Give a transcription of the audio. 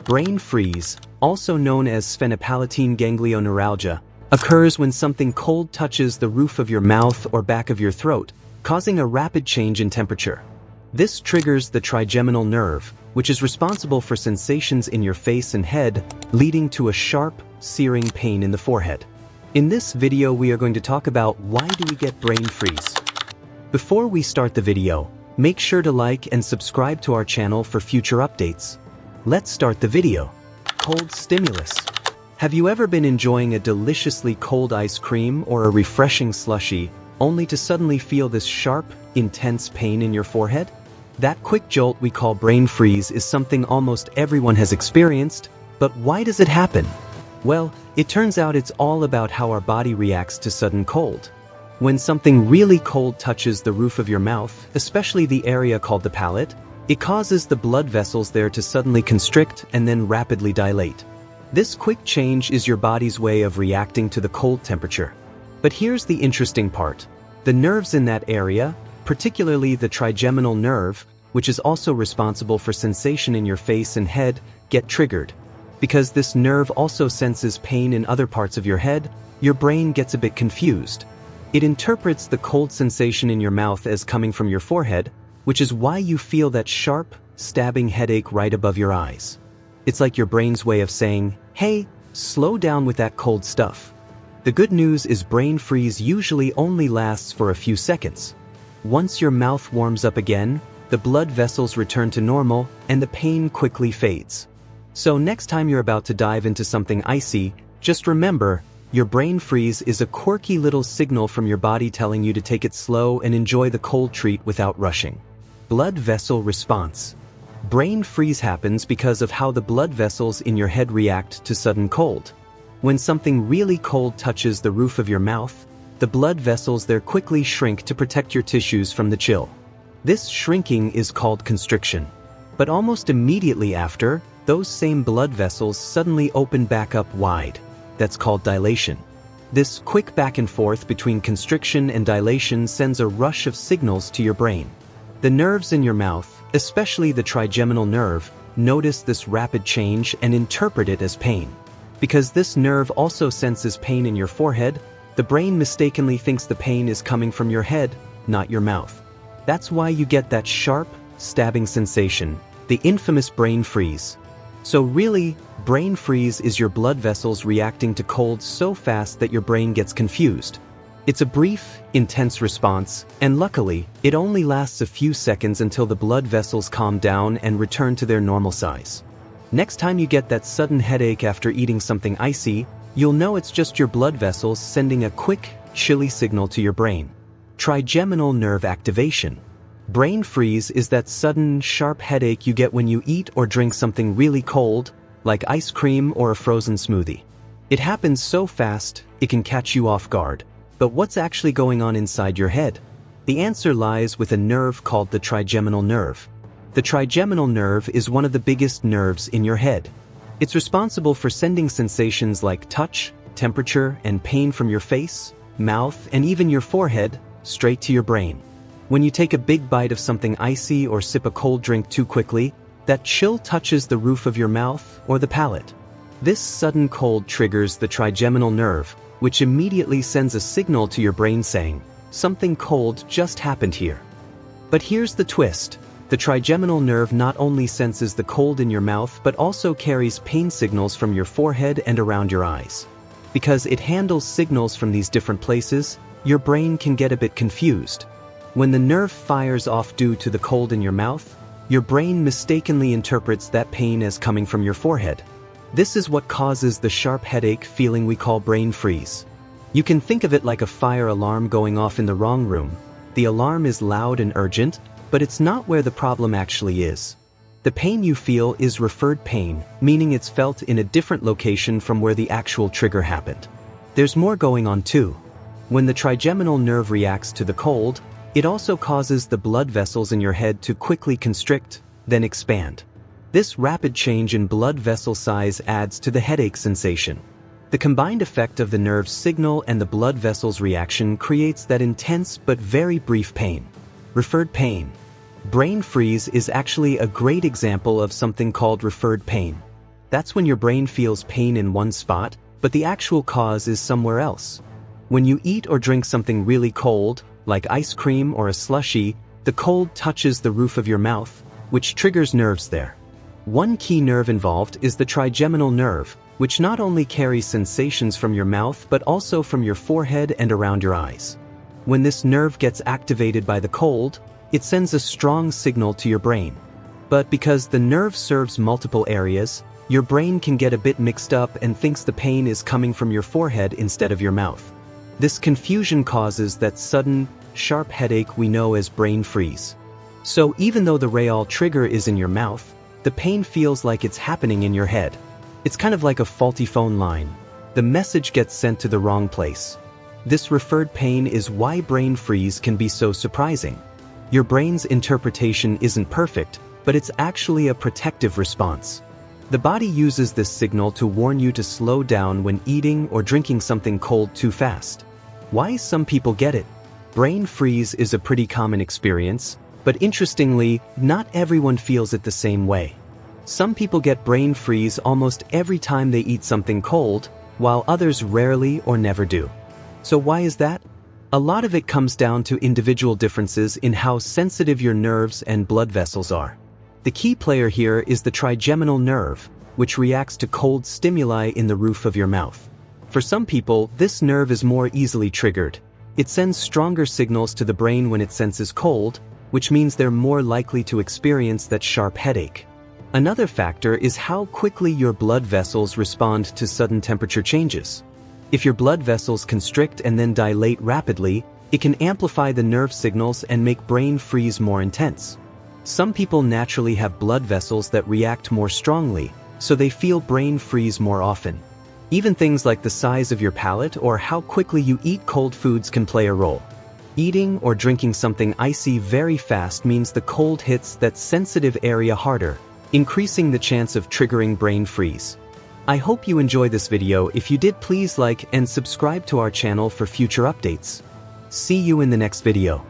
Brain freeze, also known as sphenopalatine ganglioneuralgia, occurs when something cold touches the roof of your mouth or back of your throat, causing a rapid change in temperature. This triggers the trigeminal nerve, which is responsible for sensations in your face and head, leading to a sharp, searing pain in the forehead. In this video, we are going to talk about why do we get brain freeze. Before we start the video, make sure to like and subscribe to our channel for future updates. Let's start the video. Cold stimulus. Have you ever been enjoying a deliciously cold ice cream or a refreshing slushie, only to suddenly feel this sharp, intense pain in your forehead? That quick jolt we call brain freeze is something almost everyone has experienced, but why does it happen? Well, it turns out it's all about how our body reacts to sudden cold. When something really cold touches the roof of your mouth, especially the area called the palate, it causes the blood vessels there to suddenly constrict and then rapidly dilate. This quick change is your body's way of reacting to the cold temperature. But here's the interesting part. The nerves in that area, particularly the trigeminal nerve, which is also responsible for sensation in your face and head, get triggered. Because this nerve also senses pain in other parts of your head, your brain gets a bit confused. It interprets the cold sensation in your mouth as coming from your forehead, which is why you feel that sharp, stabbing headache right above your eyes. It's like your brain's way of saying, hey, slow down with that cold stuff. The good news is brain freeze usually only lasts for a few seconds. Once your mouth warms up again, the blood vessels return to normal and the pain quickly fades. So next time you're about to dive into something icy, just remember, your brain freeze is a quirky little signal from your body telling you to take it slow and enjoy the cold treat without rushing. Blood vessel response. Brain freeze happens because of how the blood vessels in your head react to sudden cold. When something really cold touches the roof of your mouth, the blood vessels there quickly shrink to protect your tissues from the chill. This shrinking is called constriction. But almost immediately after, those same blood vessels suddenly open back up wide. That's called dilation. This quick back and forth between constriction and dilation sends a rush of signals to your brain. The nerves in your mouth, especially the trigeminal nerve, notice this rapid change and interpret it as pain. Because this nerve also senses pain in your forehead, the brain mistakenly thinks the pain is coming from your head, not your mouth. That's why you get that sharp, stabbing sensation, the infamous brain freeze. So really, brain freeze is your blood vessels reacting to cold so fast that your brain gets confused. It's a brief, intense response, and luckily, it only lasts a few seconds until the blood vessels calm down and return to their normal size. Next time you get that sudden headache after eating something icy, you'll know it's just your blood vessels sending a quick, chilly signal to your brain. Trigeminal nerve activation. Brain freeze is that sudden, sharp headache you get when you eat or drink something really cold, like ice cream or a frozen smoothie. It happens so fast, it can catch you off guard. But what's actually going on inside your head? The answer lies with a nerve called the trigeminal nerve. The trigeminal nerve is one of the biggest nerves in your head. It's responsible for sending sensations like touch, temperature, and pain from your face, mouth, and even your forehead, straight to your brain. When you take a big bite of something icy or sip a cold drink too quickly, that chill touches the roof of your mouth or the palate. This sudden cold triggers the trigeminal nerve, which immediately sends a signal to your brain saying, something cold just happened here. But here's the twist. The trigeminal nerve not only senses the cold in your mouth but also carries pain signals from your forehead and around your eyes. Because it handles signals from these different places, your brain can get a bit confused. When the nerve fires off due to the cold in your mouth, your brain mistakenly interprets that pain as coming from your forehead. This is what causes the sharp headache feeling we call brain freeze. You can think of it like a fire alarm going off in the wrong room. The alarm is loud and urgent, but it's not where the problem actually is. The pain you feel is referred pain, meaning it's felt in a different location from where the actual trigger happened. There's more going on too. When the trigeminal nerve reacts to the cold, it also causes the blood vessels in your head to quickly constrict, then expand. This rapid change in blood vessel size adds to the headache sensation. The combined effect of the nerve's signal and the blood vessel's reaction creates that intense but very brief pain. Referred pain. Brain freeze is actually a great example of something called referred pain. That's when your brain feels pain in one spot, but the actual cause is somewhere else. When you eat or drink something really cold, like ice cream or a slushie, the cold touches the roof of your mouth, which triggers nerves there. One key nerve involved is the trigeminal nerve, which not only carries sensations from your mouth but also from your forehead and around your eyes. When this nerve gets activated by the cold, it sends a strong signal to your brain. But because the nerve serves multiple areas, your brain can get a bit mixed up and thinks the pain is coming from your forehead instead of your mouth. This confusion causes that sudden, sharp headache we know as brain freeze. So even though the real trigger is in your mouth, the pain feels like it's happening in your head. It's kind of like a faulty phone line. The message gets sent to the wrong place. This referred pain is why brain freeze can be so surprising. Your brain's interpretation isn't perfect, but it's actually a protective response. The body uses this signal to warn you to slow down when eating or drinking something cold too fast. Why some people get it? Brain freeze is a pretty common experience, but interestingly, not everyone feels it the same way. Some people get brain freeze almost every time they eat something cold, while others rarely or never do. So why is that? A lot of it comes down to individual differences in how sensitive your nerves and blood vessels are. The key player here is the trigeminal nerve, which reacts to cold stimuli in the roof of your mouth. For some people, this nerve is more easily triggered. It sends stronger signals to the brain when it senses cold, which means they're more likely to experience that sharp headache. Another factor is how quickly your blood vessels respond to sudden temperature changes. If your blood vessels constrict and then dilate rapidly, it can amplify the nerve signals and make brain freeze more intense. Some people naturally have blood vessels that react more strongly, so they feel brain freeze more often. Even things like the size of your palate or how quickly you eat cold foods can play a role. Eating or drinking something icy very fast means the cold hits that sensitive area harder, increasing the chance of triggering brain freeze. I hope you enjoyed this video. If you did, please like and subscribe to our channel for future updates. See you in the next video.